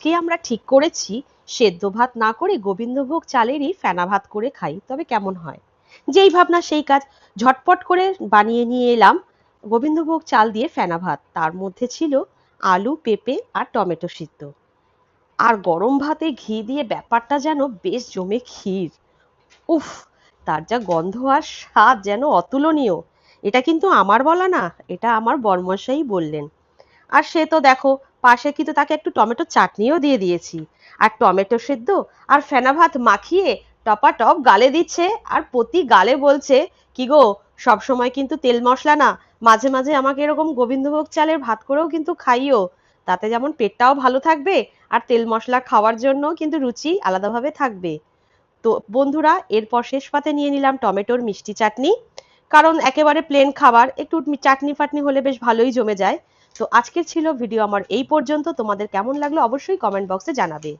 আজকে আমরা ঠিক করেছি সেদ্ধ ভাত না করে গোবিন্দভোগ চালেরই ফেনা ভাত করে খাই, তবে কেমন হয়? যেই ভাবনা সেই কাজ। ঝটপট করে বানিয়ে নিয়ে এলাম গোবিন্দভোগ চাল দিয়ে ফেনা ভাত। তার মধ্যে ছিল আলু, পেঁপে আর টমেটো সিদ্ধ। আর গরম ভাতে ঘি দিয়ে ব্যাপারটা যেন বেশ জমে ক্ষীর। উফ! তার যা গন্ধ আর স্বাদ যেন অতুলনীয়। এটা কিন্তু আমার বলা না, এটা আমার বরমশাই বললেন। আর সে তো দেখো, পাশে কিন্তু তাকে একটু টমেটো চাটনিও দিয়ে দিয়েছি। আর টমেটো সেদ্ধ আর ফেনা ভাত মাখিয়ে টপাটপ গালে দিচ্ছে, আর প্রতি গালে বলছে, কি গো, সব সময় কিন্তু তেল মশলা না, মাঝে মাঝে আমাকে এরকম গোবিন্দভোগ চালের ভাত করেও কিন্তু খাইও। তাতে যেমন পেটটাও ভালো থাকবে, আর তেল মশলা খাওয়ার জন্য কিন্তু রুচি আলাদাভাবে থাকবে। তো বন্ধুরা, এরপর শেষ পাতে নিয়ে নিলাম টমেটোর মিষ্টি চাটনি। কারণ একেবারে প্লেন খাবার, একটু চাটনি ফাটনি হলে বেশ ভালোই জমে যায়। তো আজকের ছিল ভিডিও আমার এই পর্যন্ত। তোমাদের কেমন লাগলো অবশ্যই কমেন্ট বক্সে জানাবে।